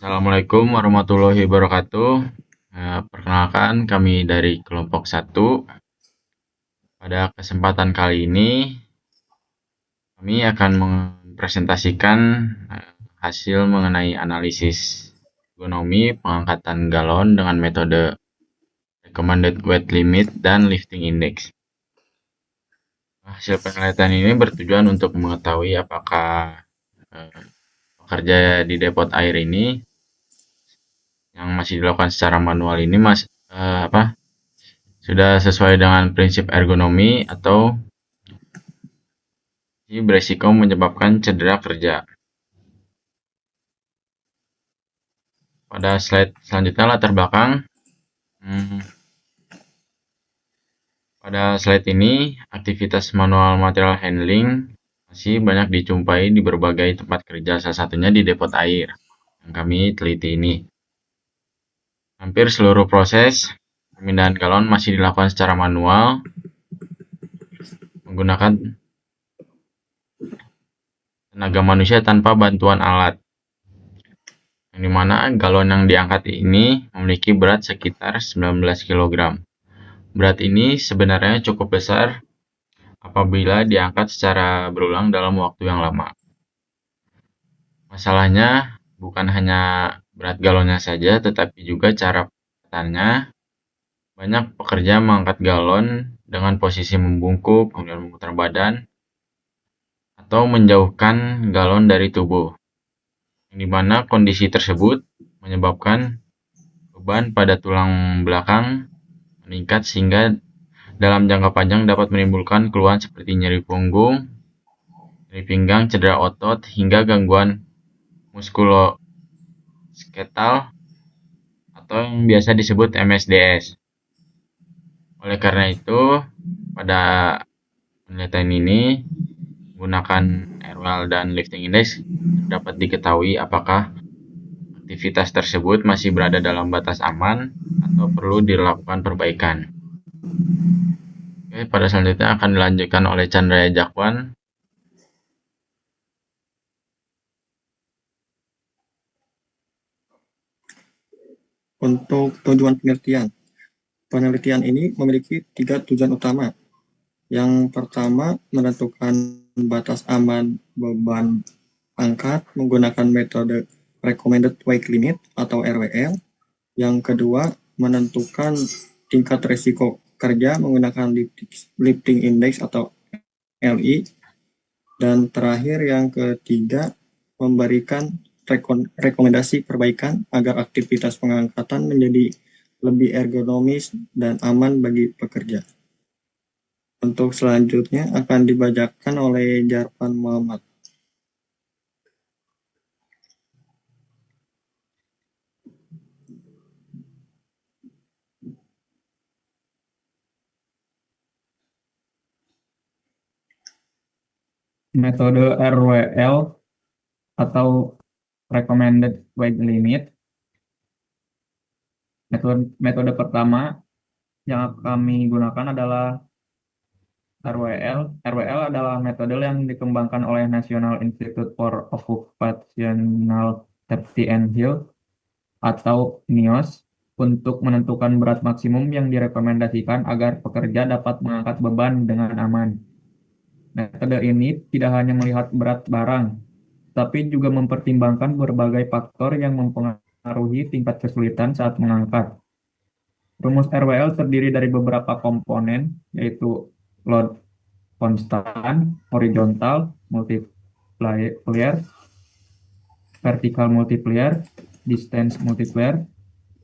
Assalamualaikum warahmatullahi wabarakatuh. Perkenalkan kami dari kelompok satu. Pada kesempatan kali ini kami akan mempresentasikan hasil mengenai analisis ergonomi pengangkatan galon dengan metode recommended weight limit dan lifting index. Hasil penelitian ini bertujuan untuk mengetahui apakah pekerja di depot air ini yang masih dilakukan secara manual ini sudah sesuai dengan prinsip ergonomi atau beresiko menyebabkan cedera kerja. Pada slide selanjutnya latar belakang. Pada slide ini, aktivitas manual material handling masih banyak dijumpai di berbagai tempat kerja, salah satunya di depot air yang kami teliti ini. Hampir seluruh proses pemindahan galon masih dilakukan secara manual menggunakan tenaga manusia tanpa bantuan alat. Yang dimana galon yang diangkat ini memiliki berat sekitar 19 kg. Berat ini sebenarnya cukup besar apabila diangkat secara berulang dalam waktu yang lama. Masalahnya bukan hanya berat galonnya saja, tetapi juga cara pengangkatannya. Banyak pekerja mengangkat galon dengan posisi membungkuk, kemudian memutar badan, atau menjauhkan galon dari tubuh. Yang dimana kondisi tersebut menyebabkan beban pada tulang belakang meningkat sehingga dalam jangka panjang dapat menimbulkan keluhan seperti nyeri punggung, nyeri pinggang, cedera otot, hingga gangguan muskuloskeletal atau yang biasa disebut MSDS. Oleh karena itu, pada penelitian ini menggunakan RWL dan lifting index dapat diketahui apakah aktivitas tersebut masih berada dalam batas aman atau perlu dilakukan perbaikan. Oke, pada selanjutnya akan dilanjutkan oleh Chandra Jakwan. Untuk tujuan penelitian. Penelitian ini memiliki 3 tujuan utama. Yang pertama, menentukan batas aman beban angkat menggunakan metode Recommended Weight Limit atau RWL. Yang kedua, menentukan tingkat resiko kerja menggunakan Lifting Index atau LI. Dan terakhir yang ketiga, memberikan rekomendasi perbaikan agar aktivitas pengangkatan menjadi lebih ergonomis dan aman bagi pekerja. Untuk selanjutnya akan dibacakan oleh Jarpan Muhammad. Metode RWL atau Recommended Weight Limit. Metode pertama yang kami gunakan adalah RWL. RWL adalah metode yang dikembangkan oleh National Institute for Occupational Safety and Health atau NIOSH untuk menentukan berat maksimum yang direkomendasikan agar pekerja dapat mengangkat beban dengan aman. Metode ini tidak hanya melihat berat barang, tapi juga mempertimbangkan berbagai faktor yang mempengaruhi tingkat kesulitan saat mengangkat. Rumus RWL terdiri dari beberapa komponen, yaitu load konstan, horizontal multiplier, vertical multiplier, distance multiplier,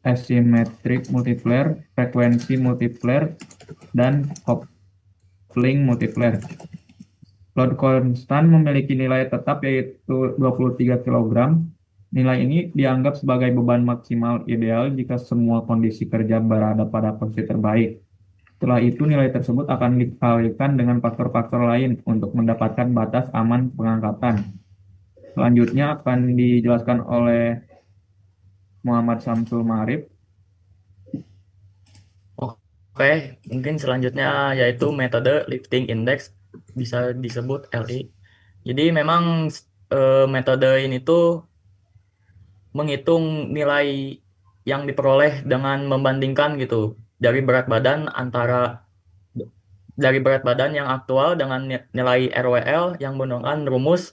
asymmetric multiplier, frekuensi multiplier, dan coupling multiplier. Load konstan memiliki nilai tetap yaitu 23 kg. Nilai ini dianggap sebagai beban maksimal ideal jika semua kondisi kerja berada pada posisi terbaik. Setelah itu nilai tersebut akan dikalikan dengan faktor-faktor lain untuk mendapatkan batas aman pengangkatan. Selanjutnya akan dijelaskan oleh Muhammad Samsul Ma'arif. Oke, mungkin selanjutnya yaitu metode lifting index, bisa disebut LI. Jadi memang metode ini tuh menghitung nilai yang diperoleh dengan membandingkan gitu dari berat badan yang aktual dengan nilai RWL yang menggunakan rumus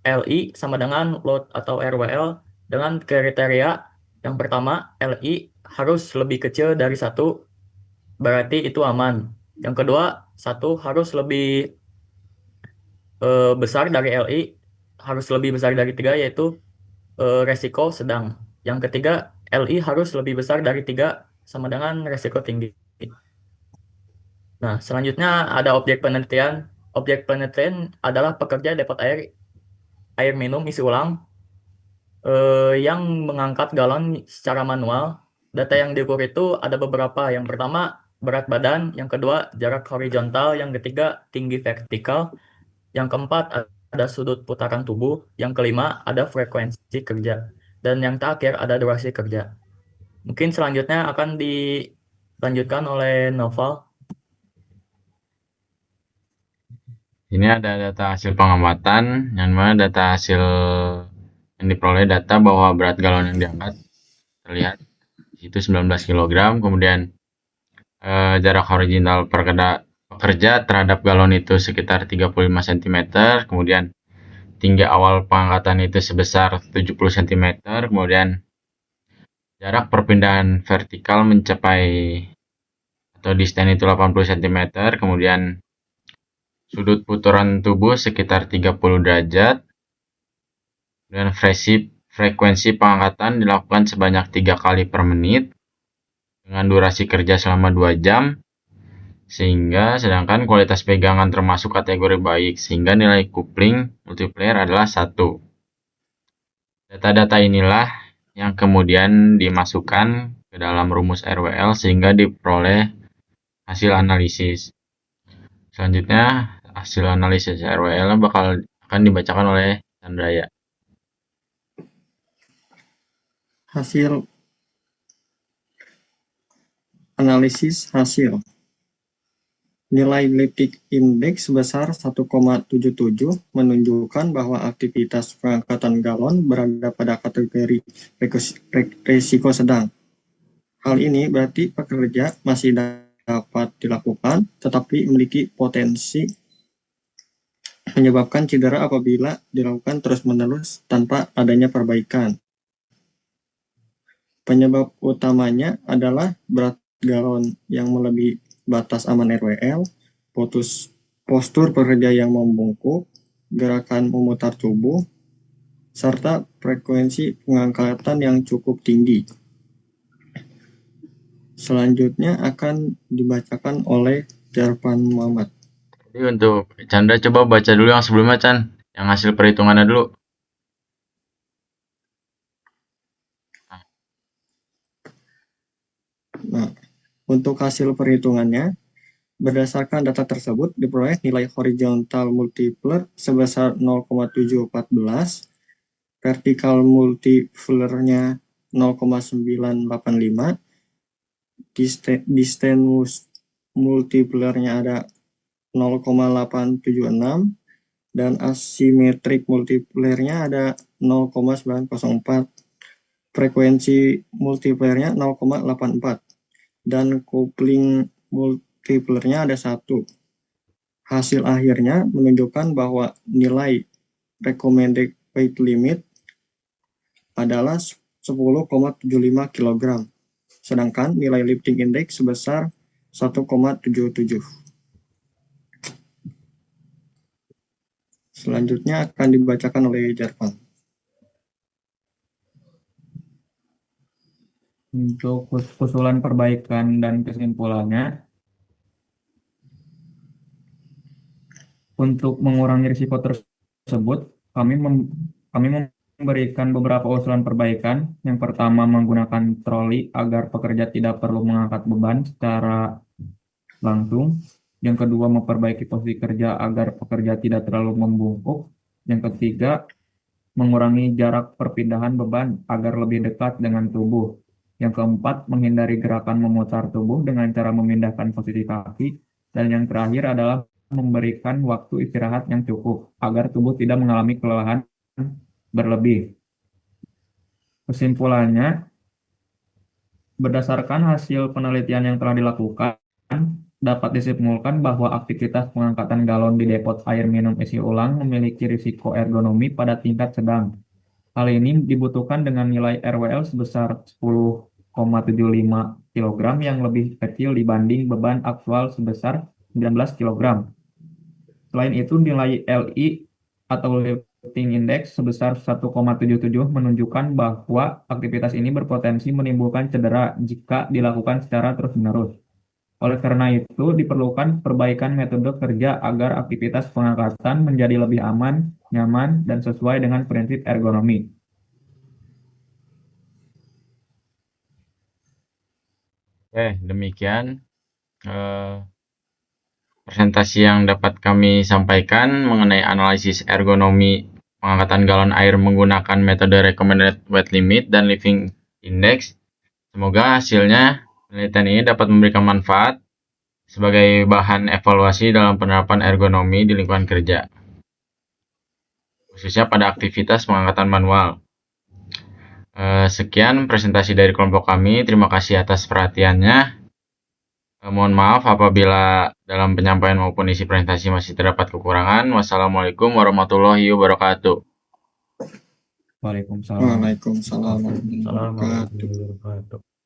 LI sama dengan load atau RWL dengan kriteria yang pertama LI harus lebih kecil dari 1, berarti itu aman. Yang kedua, 1 harus lebih besar dari LI, harus lebih besar dari 3, yaitu resiko sedang. Yang ketiga, LI harus lebih besar dari 3 sama dengan resiko tinggi. Nah, selanjutnya ada objek penelitian. Objek penelitian adalah pekerja depot air minum isi ulang yang mengangkat galon secara manual. Data yang diukur itu ada beberapa. Yang pertama, berat badan. Yang kedua, jarak horizontal. Yang ketiga, tinggi vertikal. Yang keempat, ada sudut putaran tubuh. Yang kelima, ada frekuensi kerja. Dan yang terakhir, ada durasi kerja. Mungkin selanjutnya akan dilanjutkan oleh Noval. Ini ada data hasil pengamatan, yang mana data hasil yang diperoleh data bahwa berat galon yang diangkat terlihat di situ 19 kg, kemudian jarak horizontal pekerja terhadap galon itu sekitar 35 cm, kemudian tinggi awal pengangkatan itu sebesar 70 cm, kemudian jarak perpindahan vertikal mencapai atau distance itu 80 cm, kemudian sudut putaran tubuh sekitar 30 derajat, dan frekuensi pengangkatan dilakukan sebanyak 3 kali per menit dengan durasi kerja selama 2 jam, sedangkan kualitas pegangan termasuk kategori baik, sehingga nilai coupling multiplier adalah 1. Data-data inilah yang kemudian dimasukkan ke dalam rumus RWL sehingga diperoleh hasil analisis. Selanjutnya, hasil analisis RWL akan dibacakan oleh Chandra. Hasil analisis hasil. Nilai lifting index sebesar 1,77 menunjukkan bahwa aktivitas pengangkatan galon berada pada kategori risiko sedang. Hal ini berarti pekerja masih dapat dilakukan, tetapi memiliki potensi menyebabkan cedera apabila dilakukan terus-menerus tanpa adanya perbaikan. Penyebab utamanya adalah berat galon yang melebihi batas aman RWL, postur pekerja yang membungkuk, gerakan memutar tubuh, serta frekuensi pengangkatan yang cukup tinggi. Selanjutnya akan dibacakan oleh Jarvan Muhammad. Jadi untuk Chandra coba baca dulu yang sebelumnya, Chan, yang hasil perhitungannya dulu. Nah, untuk hasil perhitungannya, berdasarkan data tersebut diperoleh nilai horizontal multiplier sebesar 0,714, vertikal multipliernya 0,985, distance multipliernya ada 0,876, dan asymmetric multipliernya ada 0,904, frekuensi multipliernya 0,84, dan coupling multipliernya ada 1. Hasil akhirnya menunjukkan bahwa nilai recommended weight limit adalah 10,75 kg, sedangkan nilai lifting index sebesar 1,77. Selanjutnya akan dibacakan oleh Jarvan. Untuk usulan perbaikan dan kesimpulannya, untuk mengurangi risiko tersebut, kami memberikan beberapa usulan perbaikan. Yang pertama, menggunakan troli agar pekerja tidak perlu mengangkat beban secara langsung. Yang kedua, memperbaiki posisi kerja agar pekerja tidak terlalu membungkuk. Yang ketiga, mengurangi jarak perpindahan beban agar lebih dekat dengan tubuh. Yang keempat, menghindari gerakan memutar tubuh dengan cara memindahkan posisi kaki. Dan yang terakhir adalah memberikan waktu istirahat yang cukup agar tubuh tidak mengalami kelelahan berlebih. Kesimpulannya, berdasarkan hasil penelitian yang telah dilakukan, dapat disimpulkan bahwa aktivitas pengangkatan galon di depot air minum isi ulang memiliki risiko ergonomi pada tingkat sedang. Hal ini dibutuhkan dengan nilai RWL sebesar 10,75 kg yang lebih kecil dibanding beban aktual sebesar 19 kg. Selain itu, nilai LI atau lifting index sebesar 1,77 menunjukkan bahwa aktivitas ini berpotensi menimbulkan cedera jika dilakukan secara terus-menerus. Oleh karena itu, diperlukan perbaikan metode kerja agar aktivitas pengangkatan menjadi lebih aman, nyaman, dan sesuai dengan prinsip ergonomi. Oke, demikian presentasi yang dapat kami sampaikan mengenai analisis ergonomi pengangkatan galon air menggunakan metode recommended weight limit dan lifting index. Semoga hasilnya penelitian ini dapat memberikan manfaat sebagai bahan evaluasi dalam penerapan ergonomi di lingkungan kerja, khususnya pada aktivitas pengangkatan manual. Sekian presentasi dari kelompok kami. Terima kasih atas perhatiannya. Mohon maaf apabila dalam penyampaian maupun isi presentasi masih terdapat kekurangan. Wassalamualaikum warahmatullahi wabarakatuh. Waalaikumsalam. Waalaikumsalam warahmatullahi wabarakatuh. Assalamualaikum warahmatullahi wabarakatuh.